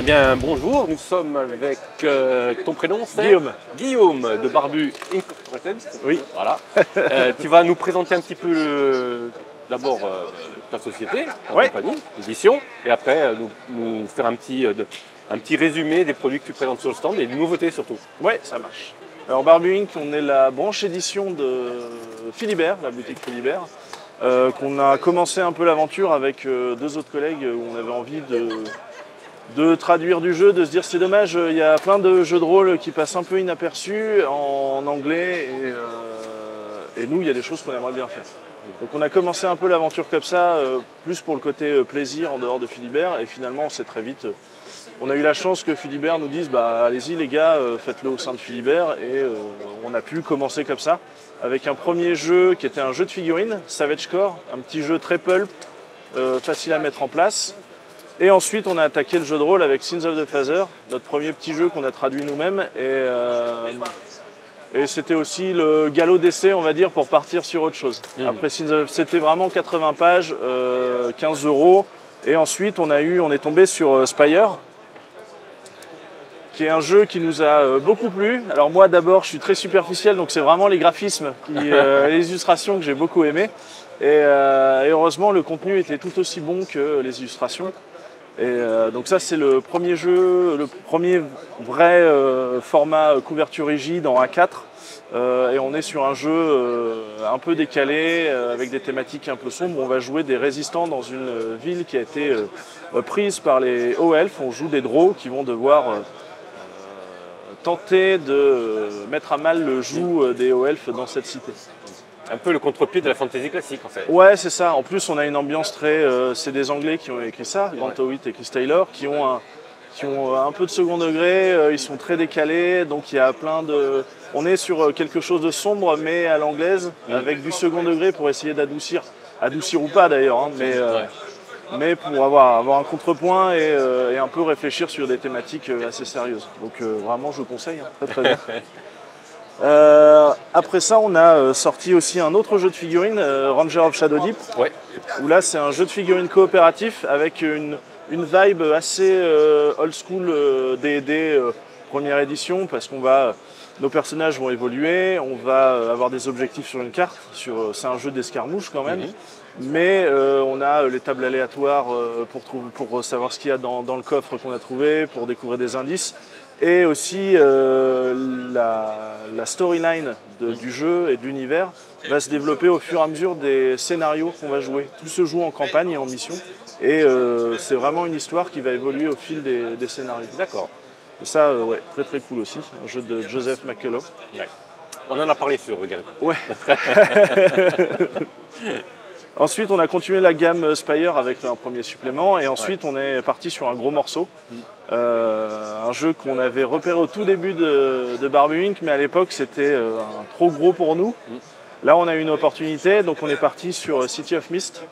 Eh bien, bonjour, nous sommes avec ton prénom, c'est Guillaume. Guillaume de Barbu Incorporated. Oui. Voilà. Tu vas nous présenter un petit peu d'abord ta société, ta compagnie, l'édition, et après nous faire un petit résumé des produits que tu présentes sur le stand et des nouveautés surtout. Ouais, ça marche. Alors Barbu Inc, on est la branche édition de Philibert, la boutique Philibert, qu'on a commencé un peu l'aventure avec deux autres collègues où on avait envie de traduire du jeu, de se dire c'est dommage, il y a plein de jeux de rôle qui passent un peu inaperçus en anglais et nous il y a des choses qu'on aimerait bien faire. Donc on a commencé un peu l'aventure comme ça, plus pour le côté plaisir en dehors de Philibert et finalement c'est très vite. On a eu la chance que Philibert nous dise bah allez-y les gars, faites-le au sein de Philibert et on a pu commencer comme ça avec un premier jeu qui était un jeu de figurines, Savage Core, un petit jeu très pulp, facile à mettre en place. Et ensuite, on a attaqué le jeu de rôle avec Sins of the Father, notre premier petit jeu qu'on a traduit nous-mêmes. Et c'était aussi le galop d'essai, on va dire, pour partir sur autre chose. Après, c'était vraiment 80 pages, 15 €. Et ensuite, on est tombé sur Spire, qui est un jeu qui nous a beaucoup plu. Alors moi, d'abord, je suis très superficiel, donc c'est vraiment les graphismes, les illustrations que j'ai beaucoup aimées. Et heureusement, le contenu était tout aussi bon que les illustrations. Et donc ça c'est le premier jeu, le premier vrai format couverture rigide en A4 et on est sur un jeu un peu décalé avec des thématiques un peu sombres. On va jouer des résistants dans une ville qui a été prise par les hauts elfes. On joue des drows qui vont devoir tenter de mettre à mal le joug des hauts elfes dans cette cité. Un peu le contre-pied de la fantasy classique en fait. Ouais, c'est ça. En plus, on a une ambiance très. C'est des Anglais qui ont écrit ça, Grant Howitt et Chris Taylor, qui ont un peu de second degré. Ils sont très décalés, donc il y a plein de. On est sur quelque chose de sombre, mais à l'anglaise, avec du second degré pour essayer d'adoucir ou pas d'ailleurs, hein, mais pour avoir un contrepoint et un peu réfléchir sur des thématiques assez sérieuses. Donc vraiment, je vous conseille, hein, très très bien. Après ça, on a sorti aussi un autre jeu de figurines, Ranger of Shadow Deep, où là c'est un jeu de figurines coopératif avec une vibe assez old school D&D première édition, parce nos personnages vont évoluer, on va avoir des objectifs sur une carte, c'est un jeu d'escarmouche quand même, mais on a les tables aléatoires pour savoir ce qu'il y a dans le coffre qu'on a trouvé, pour découvrir des indices. Et aussi la storyline du jeu et de l'univers va se développer au fur et à mesure des scénarios qu'on va jouer. Tout se joue en campagne et en mission. Et c'est vraiment une histoire qui va évoluer au fil des scénarios. D'accord. Et ça, ouais, très très cool aussi. Un jeu de Joseph McCullough. Ouais. On en a parlé sur Regarde. Ouais. Ensuite, on a continué la gamme Spire avec un premier supplément et ensuite on est parti sur un gros morceau. Un jeu qu'on avait repéré au tout début de Barbu Inc, mais à l'époque c'était trop gros pour nous. Là, on a eu une opportunité, donc on est parti sur City of Mist,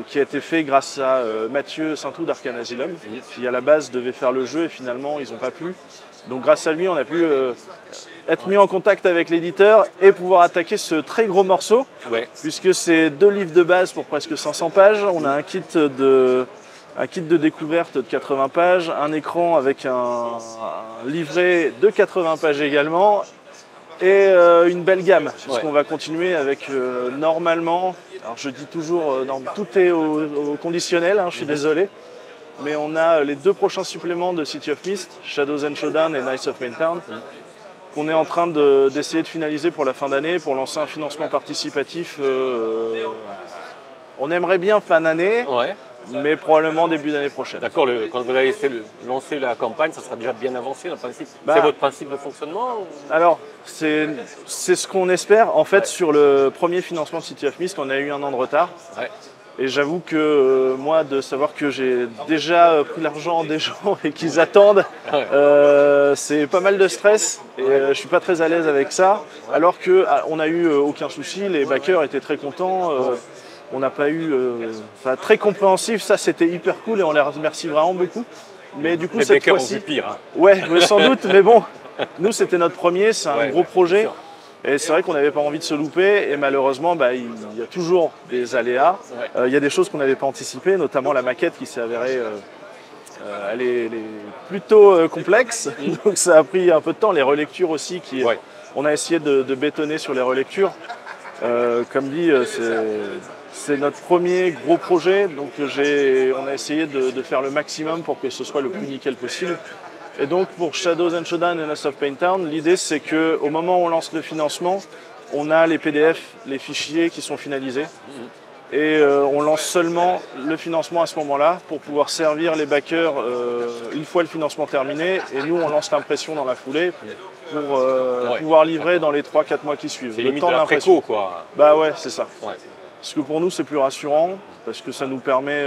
qui a été fait grâce à Mathieu Saintou d'Arcane Asylum, qui à la base devait faire le jeu et finalement ils n'ont pas pu. Donc grâce à lui, on a pu être mis en contact avec l'éditeur et pouvoir attaquer ce très gros morceau, puisque c'est 2 livres de base pour presque 500 pages. On a un kit de découverte de 80 pages, un écran avec un livret de 80 pages également, et une belle gamme, puisqu'on va continuer avec normalement, alors je dis toujours, tout est au conditionnel, hein, je suis désolé, mais on a les 2 prochains suppléments de City of Mist, Shadows and Showdown et Knights of Maintown, qu'on est en train d'essayer de finaliser pour la fin d'année, pour lancer un financement participatif. On aimerait bien fin d'année, mais probablement début d'année prochaine. D'accord, quand vous allez lancer la campagne, ça sera déjà bien avancé dans le principe. C'est votre principe de fonctionnement Alors, c'est ce qu'on espère. En fait, sur le premier financement de City of Mist, on a eu 1 an de retard. Et j'avoue que moi, de savoir que j'ai déjà pris l'argent des gens et qu'ils attendent, c'est pas mal de stress et je suis pas très à l'aise avec ça. Alors qu'on n'a eu aucun souci, les backers étaient très contents. On n'a pas eu... très compréhensif, ça c'était hyper cool et on les remercie vraiment beaucoup. Mais du coup, cette fois-ci... pire. Hein. Ouais, mais sans doute, mais bon, nous c'était notre premier, c'est un gros projet. Et c'est vrai qu'on n'avait pas envie de se louper et malheureusement il y a toujours des aléas. Il y a des choses qu'on n'avait pas anticipées, notamment la maquette qui s'est avérée elle est plutôt complexe, donc ça a pris un peu de temps. Les relectures aussi, on a essayé de bétonner sur les relectures. Comme dit, c'est notre premier gros projet, donc on a essayé de faire le maximum pour que ce soit le plus nickel possible. Et donc pour Shadows and Showdown et Last of Pain Town, l'idée c'est qu'au moment où on lance le financement, on a les PDF, les fichiers qui sont finalisés. Et on lance seulement le financement à ce moment-là pour pouvoir servir les backers une fois le financement terminé. Et nous, on lance l'impression dans la foulée pour pouvoir livrer dans les 3-4 mois qui suivent. C'est limite de la préco, quoi. Bah ouais, c'est ça. Ouais. Parce que pour nous, c'est plus rassurant, parce que ça nous permet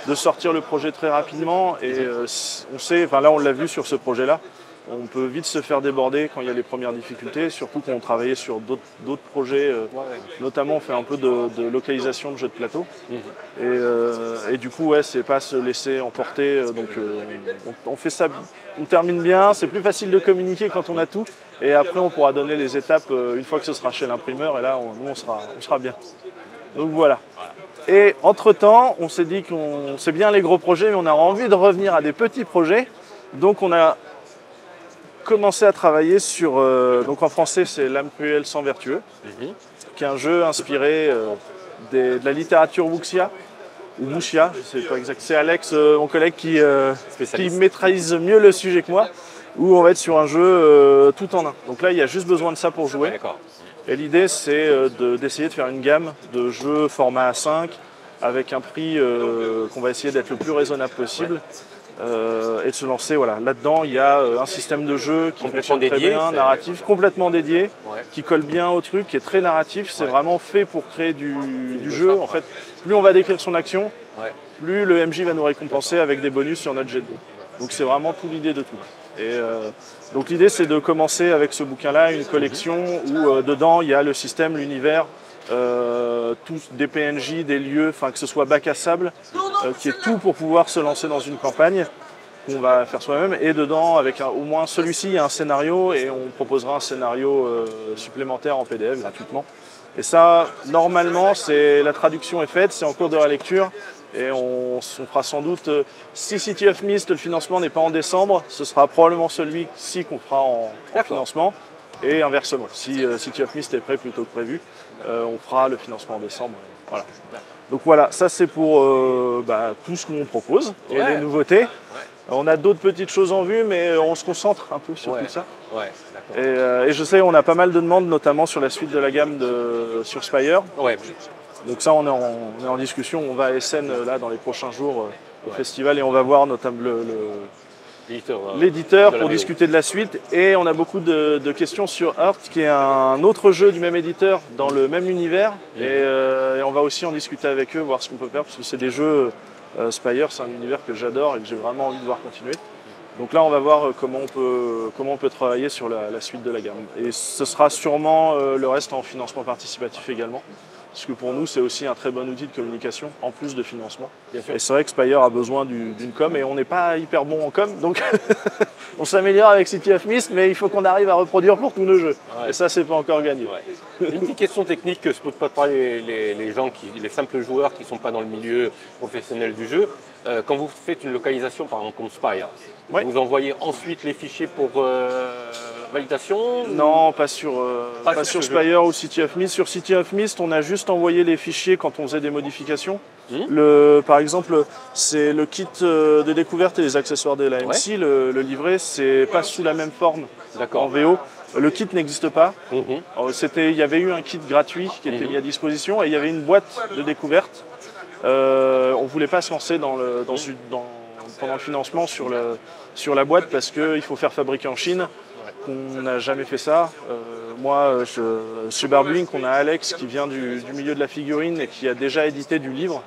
de sortir le projet très rapidement. Et on sait, enfin là on l'a vu sur ce projet-là, on peut vite se faire déborder quand il y a les premières difficultés, surtout quand on travaillait sur d'autres projets, notamment on fait un peu de localisation de jeux de plateau. Et du coup, ouais, c'est pas se laisser emporter. Donc on fait ça, on termine bien, c'est plus facile de communiquer quand on a tout. Et après, on pourra donner les étapes une fois que ce sera chez l'imprimeur. Et là, nous, on sera bien. Donc voilà. Et entre-temps, on s'est dit qu'on sait bien les gros projets, mais on a envie de revenir à des petits projets. Donc on a commencé à travailler sur, donc en français c'est L'âme cruelle sans vertueux, qui est un jeu inspiré de la littérature wuxia, ou wuxia, je sais pas exact. C'est Alex, mon collègue, qui maîtrise mieux le sujet que moi, où on va être sur un jeu tout en un. Donc là, il y a juste besoin de ça pour jouer. Et l'idée, c'est d'essayer de faire une gamme de jeux format A5 avec un prix qu'on va essayer d'être le plus raisonnable possible. Et de se lancer, voilà. Là-dedans, il y a un système de jeu qui fonctionne très bien, narratif, complètement dédié, qui colle bien au truc, qui est très narratif. C'est vraiment fait pour créer du jeu. En fait, plus on va décrire son action, plus le MJ va nous récompenser avec des bonus sur notre jet de dés. Donc c'est vraiment tout l'idée de tout. Et donc l'idée, c'est de commencer avec ce bouquin-là, une collection où dedans, il y a le système, l'univers, tous des PNJ, des lieux, enfin que ce soit bac à sable, qui est tout pour pouvoir se lancer dans une campagne qu'on va faire soi-même. Et dedans, avec au moins celui-ci, il y a un scénario et on proposera un scénario supplémentaire en PDF gratuitement. Et ça, normalement, la traduction est faite, c'est en cours de relecture. Et on fera sans doute, si City of Mist, le financement n'est pas en décembre, ce sera probablement celui-ci qu'on fera en financement. Et inversement, si City of Mist est prêt plus tôt que prévu, on fera le financement en décembre. Voilà. Donc voilà, ça c'est pour tout ce qu'on propose et les nouveautés. On a d'autres petites choses en vue, mais on se concentre un peu sur tout ça. Et je sais, on a pas mal de demandes, notamment sur la suite de la gamme sur Spire. Donc ça, on est en discussion. On va à Essen là dans les prochains jours au festival et on va voir notamment l'éditeur pour discuter de la suite. Et on a beaucoup de questions sur Heart, qui est un autre jeu du même éditeur dans le même univers. Et on va aussi en discuter avec eux, voir ce qu'on peut faire, parce que c'est des jeux Spire, c'est un univers que j'adore et que j'ai vraiment envie de voir continuer. Donc là, on va voir comment on peut travailler sur la suite de la gamme. Et ce sera sûrement le reste en financement participatif également. Parce que pour nous, c'est aussi un très bon outil de communication, en plus de financement. Et c'est vrai que Spire a besoin d'une com, et on n'est pas hyper bon en com, donc on s'améliore avec City of Mist, mais il faut qu'on arrive à reproduire pour tous nos jeux. Et ça, c'est pas encore gagné. Une petite question technique que se posent pas les gens, les simples joueurs qui ne sont pas dans le milieu professionnel du jeu. Quand vous faites une localisation, par exemple comme Spire, vous envoyez ensuite les fichiers pour validation? Non, pas sur Spire ou City of Mist. Sur City of Mist, on a juste envoyé les fichiers quand on faisait des modifications. Par exemple, c'est le kit de découverte et les accessoires de la MC, le livret, c'est pas sous la même forme en VO. Le kit n'existe pas. Il y avait eu un kit gratuit qui était mis à disposition et il y avait une boîte de découverte. On ne voulait pas se lancer pendant le financement sur la boîte parce qu'il faut faire fabriquer en Chine. On n'a jamais fait ça. Moi, chez Barbulink, on a Alex qui vient du milieu de la figurine et qui a déjà édité du livre.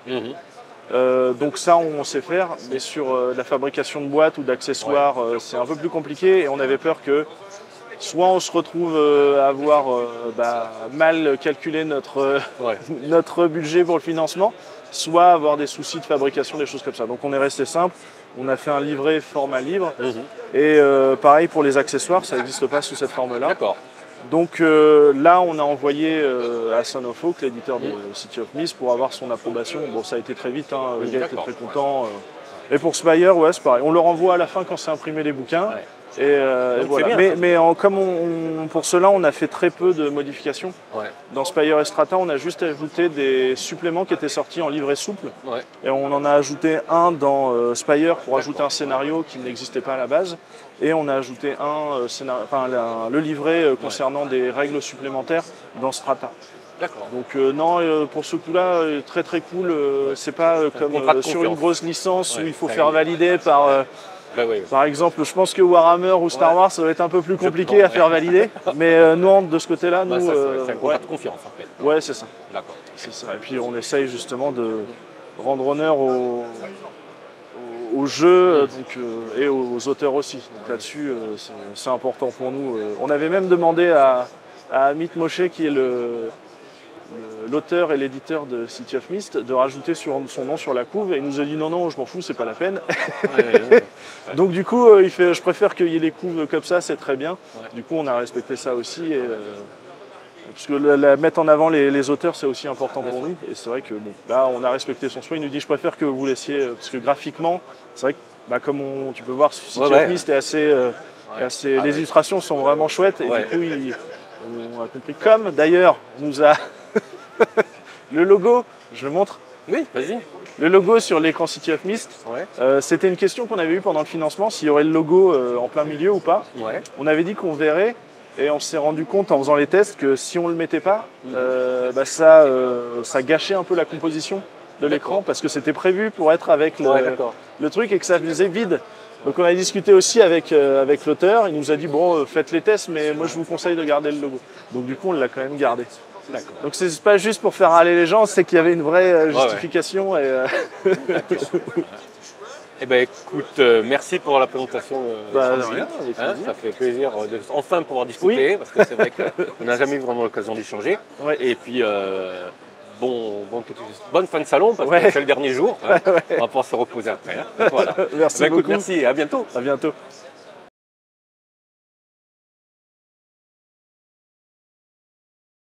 Donc ça, on sait faire. Mais sur la fabrication de boîtes ou d'accessoires, c'est un peu plus compliqué. Et on avait peur que soit on se retrouve à avoir mal calculé notre budget pour le financement, soit avoir des soucis de fabrication, des choses comme ça. Donc on est resté simple. On a fait un livret format livre. Et pareil pour les accessoires, ça n'existe pas sous cette forme-là. Donc là, on a envoyé à Son of Oak, l'éditeur de City of Mist, pour avoir son approbation. Bon, ça a été très vite, le gars était très content. Et pour Spire, ouais, c'est pareil. On leur envoie à la fin quand c'est imprimé les bouquins. Ouais. Et voilà. Bien, mais comme pour cela, on a fait très peu de modifications. Ouais. Dans Spire et Strata, on a juste ajouté des suppléments qui étaient sortis en livret souple. Ouais. Et on en a ajouté un dans Spire pour ajouter un scénario qui n'existait pas à la base. Et on a ajouté le livret concernant des règles supplémentaires dans Strata. D'accord. Donc non, pour ce coup-là, très très cool. C'est pas comme sur une grosse licence où il faut faire valider par... Par exemple, je pense que Warhammer ou Star Wars, ça va être un peu plus compliqué à faire valider. Mais nous, de ce côté-là, nous... c'est un contrat de confiance, en fait. Ouais, c'est ça. D'accord. C'est ça. Et puis on essaye justement de rendre honneur au jeu et aux auteurs aussi. Donc là-dessus, c'est important pour nous. On avait même demandé à Amit Moshe, qui est l'auteur et l'éditeur de City of Mist, de rajouter son nom sur la couve, et il nous a dit non, je m'en fous, c'est pas la peine. Donc du coup, il fait je préfère qu'il y ait des couves comme ça, c'est très bien. Ouais. Du coup, on a respecté ça aussi. Parce que mettre en avant les auteurs, c'est aussi important pour nous. Et c'est vrai que là, on a respecté son choix. Il nous dit je préfère que vous laissiez, parce que graphiquement, c'est vrai que comme tu peux voir, City of Mist est assez les illustrations sont vraiment chouettes. Et du coup, on a compris. Comme d'ailleurs, nous a le logo, je le montre. Oui, vas-y. Le logo sur l'écran City of Mist, c'était une question qu'on avait eue pendant le financement, s'il y aurait le logo en plein milieu ou pas. Ouais. On avait dit qu'on verrait, et on s'est rendu compte en faisant les tests que si on ne le mettait pas, ça gâchait un peu la composition de l'écran, parce que c'était prévu pour être avec le truc et que ça faisait vide. Donc on a discuté aussi avec l'auteur, il nous a dit bon, faites les tests, mais moi je vous conseille de garder le logo. Donc du coup on l'a quand même gardé. Donc c'est pas juste pour faire râler les gens, c'est qu'il y avait une vraie justification. Eh ben écoute, merci pour la présentation. Rien, ça fait plaisir de enfin pouvoir discuter, parce que c'est vrai qu'on n'a jamais eu vraiment l'occasion d'échanger. Ouais. Et puis bonne fin de salon, parce que c'est le dernier jour. On va pouvoir se reposer après. Voilà. Merci beaucoup. Merci et à bientôt. À bientôt.